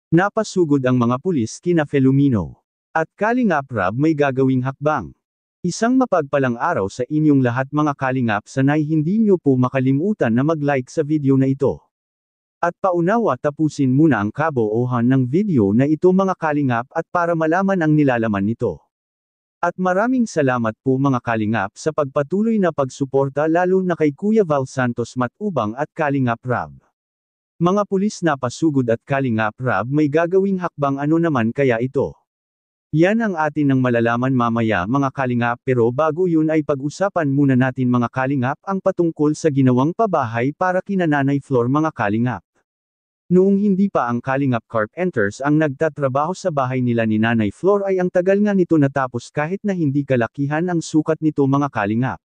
Napasugod ang mga pulis kina Filomeno at Kalingap Rab may gagawing hakbang. Isang mapagpalang araw sa inyong lahat mga Kalingap, sanay hindi nyo po makalimutan na mag-like sa video na ito. At paunawa tapusin muna ang kabuuan ng video na ito mga Kalingap at para malaman ang nilalaman nito. At maraming salamat po mga Kalingap sa pagpatuloy na pagsuporta lalo na kay Kuya Val Santos Matubang at Kalingap Rab. Mga pulis na pasugod at Kalingap Rab may gagawing hakbang, ano naman kaya ito? Yan ang atin nang malalaman mamaya mga Kalingap, pero bago yun ay pag-usapan muna natin mga Kalingap ang patungkol sa ginawang pabahay para kina Nanay Flor mga Kalingap. Noong hindi pa ang Kalingap Carpenters ang nagtatrabaho sa bahay nila ni Nanay Flor ay ang tagal nga nito natapos kahit na hindi kalakihan ang sukat nito mga Kalingap.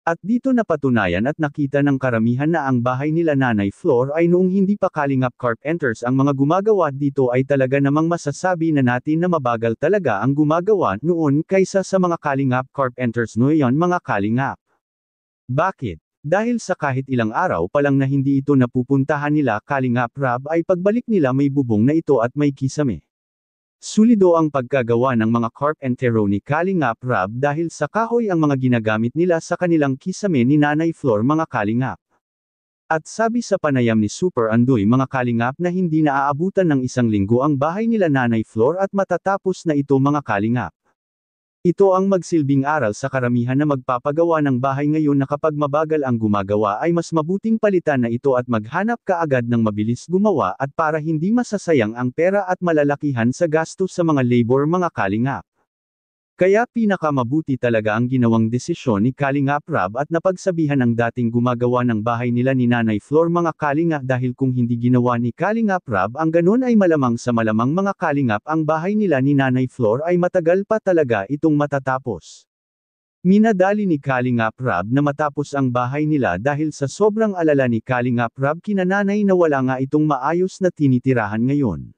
At dito napatunayan at nakita ng karamihan na ang bahay nila Nanay Flor ay noong hindi pa Kalingap Carpenters ang mga gumagawa dito ay talaga namang masasabi na natin na mabagal talaga ang gumagawa noon kaysa sa mga Kalingap Carpenters ngayon mga Kalingap. Bakit? Dahil sa kahit ilang araw pa lang na hindi ito napupuntahan nila Kalingap Rab ay pagbalik nila may bubong na ito at may kisame. Sulido ang pagkagawa ng mga carpentero ni Kalingap Rab dahil sa kahoy ang mga ginagamit nila sa kanilang kisame ni Nanay Flor mga Kalingap. At sabi sa panayam ni Super Andoy mga Kalingap na hindi naaabutan ng isang linggo ang bahay nila Nanay Flor at matatapos na ito mga Kalingap. Ito ang magsilbing aral sa karamihan na magpapagawa ng bahay ngayon na kapag mabagal ang gumagawa ay mas mabuting palitan na ito at maghanap ka agad ng mabilis gumawa at para hindi masasayang ang pera at malalakihan sa gastos sa mga labor mga Kalingap. Kaya pinakamabuti talaga ang ginawang desisyon ni Kalingap Rab at napagsabihan ang dating gumagawa ng bahay nila ni Nanay Flor mga Kalingap dahil kung hindi ginawa ni Kalingap Rab ang ganun ay malamang sa malamang mga Kalingap ang bahay nila ni Nanay Flor ay matagal pa talaga itong matatapos. Minadali ni Kalingap Rab na matapos ang bahay nila dahil sa sobrang alala ni Kalingap Rab kina Nanay na wala nga itong maayos na tinitirahan ngayon.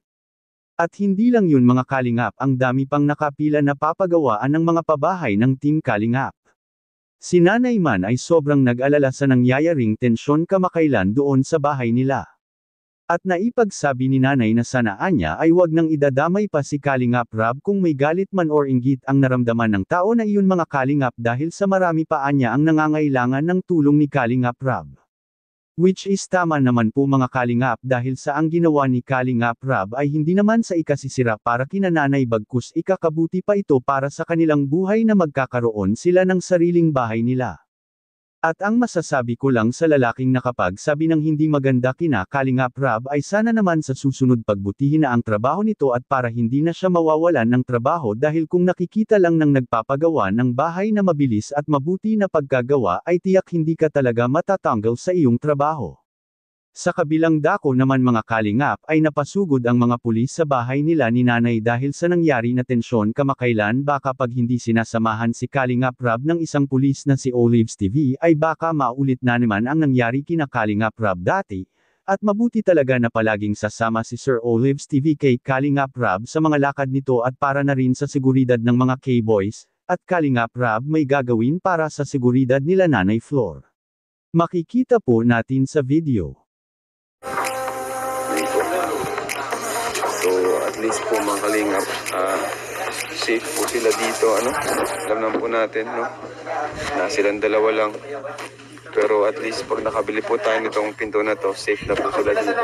At hindi lang yun mga Kalingap, ang dami pang nakapila na papagawaan ng mga pabahay ng Team Kalingap. Si Nanay man ay sobrang nag-alala sa nangyayaring tensyon kamakailan doon sa bahay nila. At naipagsabi ni Nanay na sana anya ay wag nang idadamay pa si Kalingap Rab kung may galit man or inggit ang naramdaman ng tao na iyon mga Kalingap dahil sa marami pa anya ang nangangailangan ng tulong ni Kalingap Rab. Which is tama naman po mga Kalingap dahil sa ang ginawa ni Kalingap Rab ay hindi naman sa ikasisira para kina Nanay bagkus ikakabuti pa ito para sa kanilang buhay na magkakaroon sila ng sariling bahay nila. At ang masasabi ko lang sa lalaking nakapagsabi ng hindi maganda kina Kalingap Rab ay sana naman sa susunod pagbutihin na ang trabaho nito at para hindi na siya mawawalan ng trabaho dahil kung nakikita lang ng nagpapagawa ng bahay na mabilis at mabuti na pagkagawa ay tiyak hindi ka talaga matatanggal sa iyong trabaho. Sa kabilang dako naman mga Kalingap ay napasugod ang mga pulis sa bahay nila ni Nanay dahil sa nangyari na tensyon kamakailan baka pag hindi sinasamahan si Kalingap Rab ng isang pulis na si Olives TV ay baka maulit na naman ang nangyari kina Kalingap Rab dati, at mabuti talaga na palaging sasama si Sir Olives TV kay Kalingap Rab sa mga lakad nito at para na rin sa seguridad ng mga K-boys, at Kalingap Rab may gagawin para sa seguridad nila Nanay Flor. Makikita po natin sa video. So at least po mga Kalingap, safe po sila dito, ano? Alam naman po natin, no? Na silang dalawa lang. Pero at least pag nakabili po tayo nitong pinto na to, safe na po sila dito.